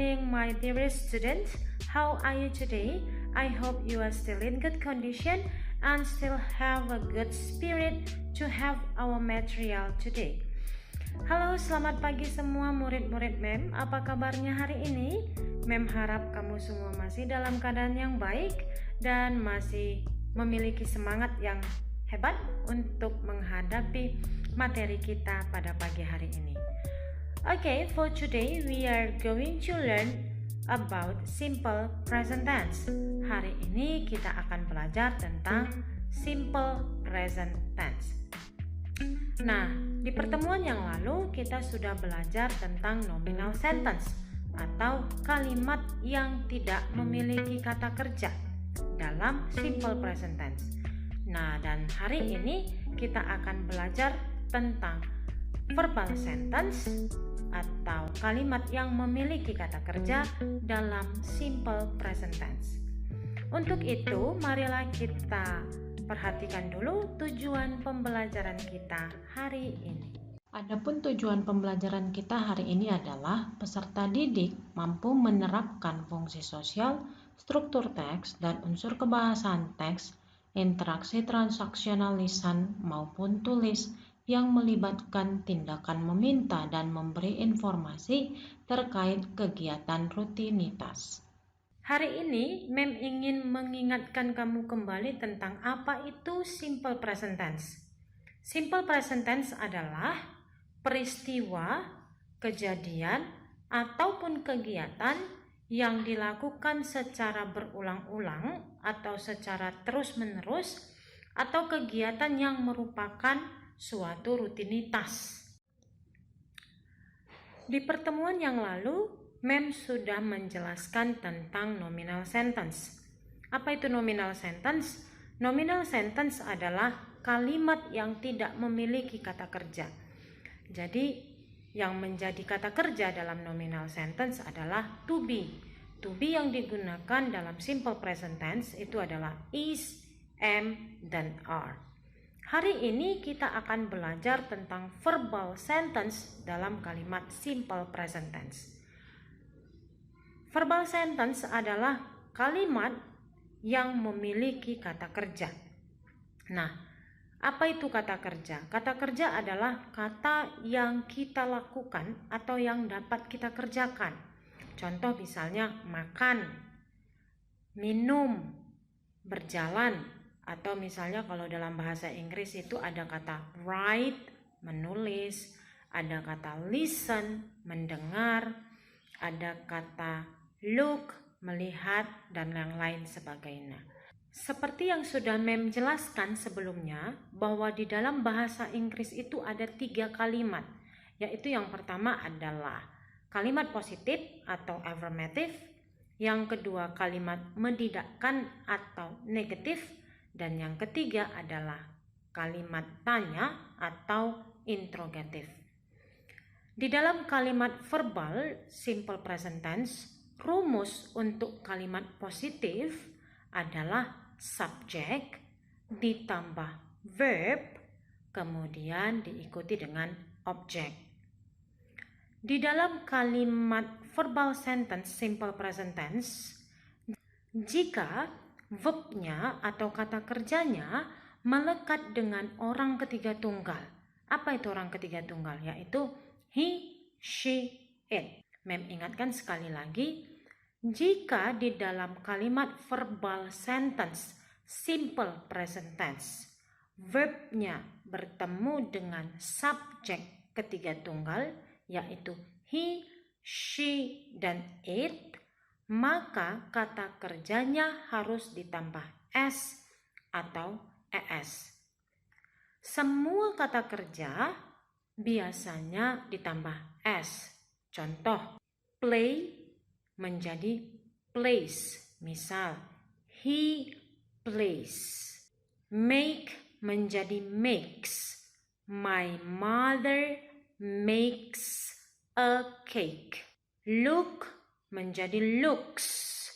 morning, my dearest students. How are you today? I hope you are still in good condition and still have a good spirit to have our material today. Halo, selamat pagi semua murid-murid MEM. Apa kabarnya hari ini? MEM harap kamu semua masih dalam keadaan yang baik dan masih memiliki semangat yang hebat untuk menghadapi materi kita pada pagi hari ini. Okay, for today we are going to learn about simple present tense. Hari ini kita akan belajar tentang simple present tense. Nah, di pertemuan yang lalu kita sudah belajar tentang nominal sentence atau kalimat yang tidak memiliki kata kerja dalam simple present tense. Nah, dan hari ini kita akan belajar tentang verbal sentence atau kalimat yang memiliki kata kerja dalam simple present tense. Untuk itu, marilah kita perhatikan dulu tujuan pembelajaran kita hari ini. Adapun tujuan pembelajaran kita hari ini adalah peserta didik mampu menerapkan fungsi sosial, struktur teks, dan unsur kebahasaan teks, interaksi transaksional lisan maupun tulis yang melibatkan tindakan meminta dan memberi informasi terkait kegiatan rutinitas. Hari ini, MEM ingin mengingatkan kamu kembali tentang apa itu simple present tense. Simple present tense adalah peristiwa, kejadian, ataupun kegiatan yang dilakukan secara berulang-ulang atau secara terus-menerus, atau kegiatan yang merupakan suatu rutinitas. Di pertemuan yang lalu, MEM sudah menjelaskan tentang nominal sentence. Apa itu nominal sentence? Nominal sentence adalah kalimat yang tidak memiliki kata kerja. Jadi, yang menjadi kata kerja dalam nominal sentence adalah to be. To be yang digunakan dalam simple present tense itu adalah is, am, dan are. Hari ini kita akan belajar tentang verbal sentence dalam kalimat simple present tense. Verbal sentence adalah kalimat yang memiliki kata kerja. Nah, apa itu kata kerja? Kata kerja adalah kata yang kita lakukan atau yang dapat kita kerjakan. Contoh misalnya makan, minum, berjalan. Atau misalnya kalau dalam bahasa Inggris itu ada kata write, menulis, ada kata listen, mendengar, ada kata look, melihat, dan yang lain sebagainya. Seperti yang sudah MEM jelaskan sebelumnya, bahwa di dalam bahasa Inggris itu ada 3 kalimat, yaitu yang pertama adalah kalimat positif atau affirmative, yang kedua kalimat mendidakkan atau negatif, dan yang ketiga adalah kalimat tanya atau interrogatif. Di dalam kalimat verbal simple present tense, rumus untuk kalimat positif adalah subjek ditambah verb, kemudian diikuti dengan objek. Di dalam kalimat verbal sentence simple present tense, jika verbnya atau kata kerjanya melekat dengan orang ketiga tunggal. Apa itu orang ketiga tunggal? Yaitu he, she, it. MEM ingatkan sekali lagi, jika di dalam kalimat verbal sentence simple present tense, verbnya bertemu dengan subjek ketiga tunggal, yaitu he, she, dan it, maka kata kerjanya harus ditambah s atau es. Semua kata kerja biasanya ditambah s. Contoh, play menjadi plays. Misal, he plays. Make menjadi makes. My mother makes a cake. Look menjadi looks.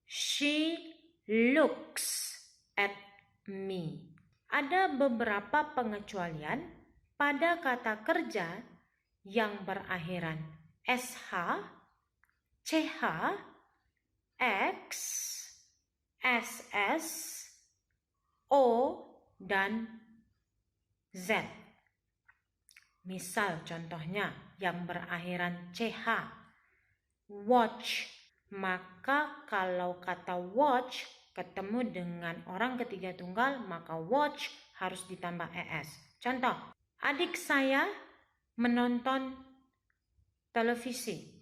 She looks at me. Ada beberapa pengecualian pada kata kerja yang berakhiran sh, CH, X, SS, O, dan Z. Misal contohnya yang berakhiran CH, watch. Maka kalau kata watch ketemu dengan orang ketiga tunggal, maka watch harus ditambah ES. Contoh, adik saya menonton televisi.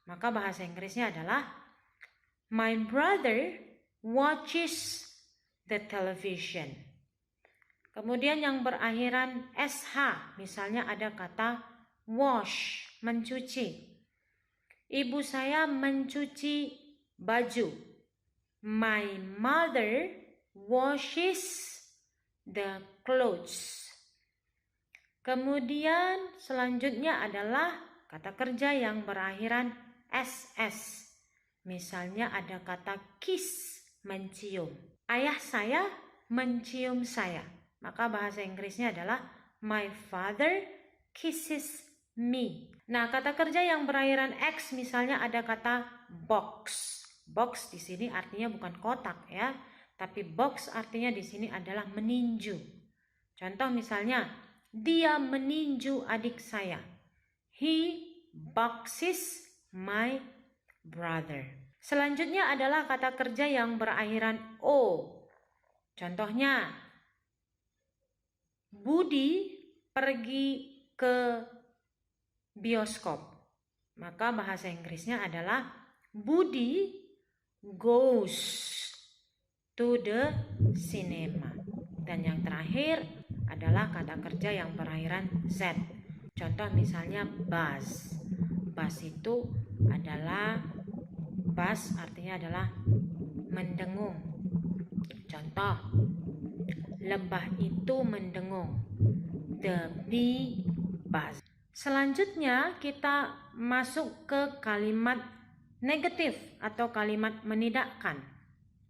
Maka bahasa Inggrisnya adalah my brother watches the television. Kemudian yang berakhiran SH, misalnya ada kata wash, mencuci. Ibu saya mencuci baju. My mother washes the clothes. Kemudian selanjutnya adalah kata kerja yang berakhiran SS. Misalnya ada kata kiss, mencium. Ayah saya mencium saya. Maka bahasa Inggrisnya adalah my father kisses me. Nah, kata kerja yang berakhiran X misalnya ada kata box. Box di sini artinya bukan kotak ya, tapi box artinya di sini adalah meninju. Contoh misalnya, dia meninju adik saya. He boxes my brother. Selanjutnya adalah kata kerja yang berakhiran O. Contohnya, Budi pergi ke bioskop. Maka bahasa Inggrisnya adalah Budi goes to the cinema. Dan yang terakhir adalah kata kerja yang berakhiran Z. Contoh misalnya bus. Bus itu adalah artinya adalah mendengung. Contoh, lebah itu mendengung. The bee buzz. Selanjutnya kita masuk ke kalimat negatif atau kalimat menidakkan.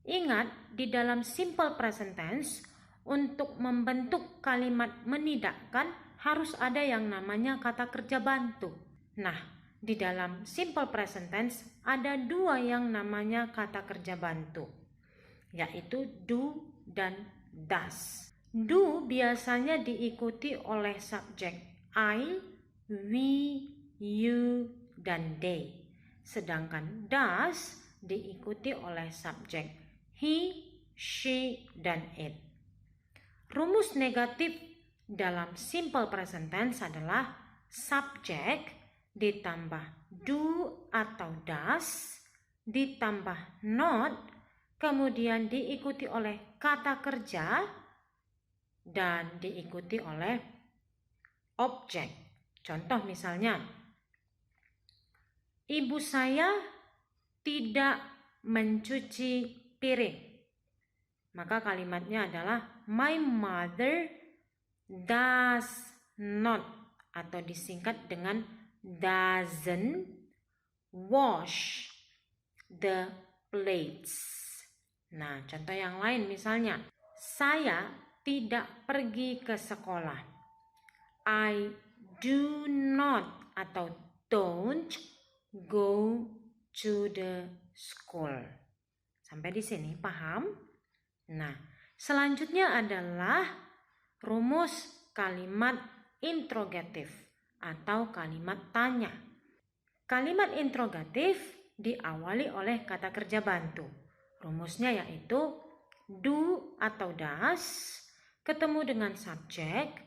Ingat, di dalam simple present tense untuk membentuk kalimat menidakkan harus ada yang namanya kata kerja bantu. Nah, di dalam simple present tense ada dua yang namanya kata kerja bantu, yaitu do dan does. Do biasanya diikuti oleh subjek I, we, you, dan they. Sedangkan does diikuti oleh subjek he, she, dan it. Rumus negatif dalam simple present tense adalah subjek ditambah do atau does ditambah not, kemudian diikuti oleh kata kerja dan diikuti oleh objek. Contoh misalnya, ibu saya tidak mencuci piring. Maka kalimatnya adalah my mother does not atau disingkat dengan doesn't wash the plates. Nah, contoh yang lain misalnya, saya tidak pergi ke sekolah. I do not atau don't go to the school. Sampai di sini paham? Nah, selanjutnya adalah rumus kalimat interrogatif atau kalimat tanya. Kalimat interrogatif diawali oleh kata kerja bantu. Rumusnya yaitu do atau does ketemu dengan subjek,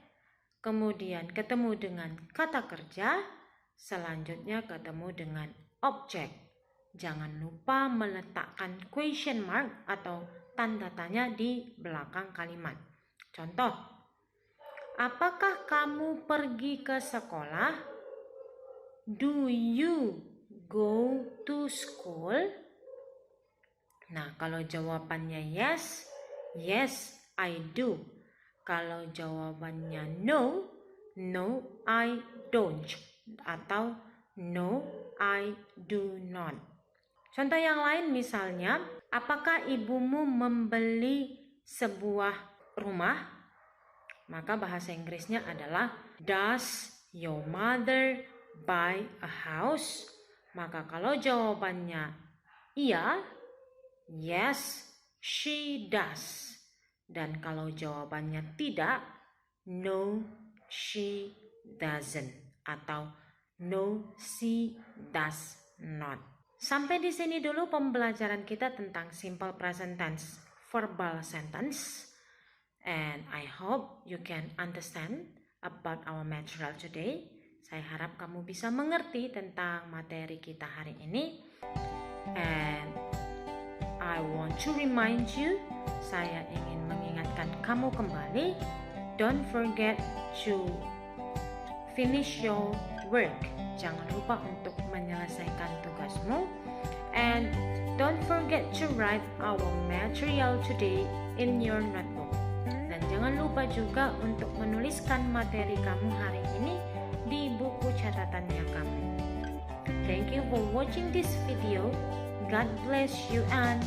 kemudian ketemu dengan kata kerja, selanjutnya ketemu dengan objek. Jangan lupa meletakkan question mark atau tanda tanya di belakang kalimat. Contoh, apakah kamu pergi ke sekolah? Do you go to school? Nah, kalau jawabannya yes, yes I do. Kalau jawabannya no, no I don't. Atau no I do not. Contoh yang lain misalnya, apakah ibumu membeli sebuah rumah? Maka bahasa Inggrisnya adalah does your mother buy a house? Maka kalau jawabannya iya, yes, she does. Dan kalau jawabannya tidak, no, she doesn't. Atau no, she does not. Sampai di sini dulu pembelajaran kita tentang simple present tense verbal sentence. And I hope you can understand about our material today. Saya harap kamu bisa mengerti tentang materi kita hari ini. And I want to remind you, saya ingin mengingatkan kamu kembali, don't forget to finish your work. Jangan lupa untuk menyelesaikan tugasmu. And don't forget to write our material today in your notebook. Dan jangan lupa juga untuk menuliskan materi kamu hari ini di buku catatannya kamu. Thank you for watching this video. God bless you and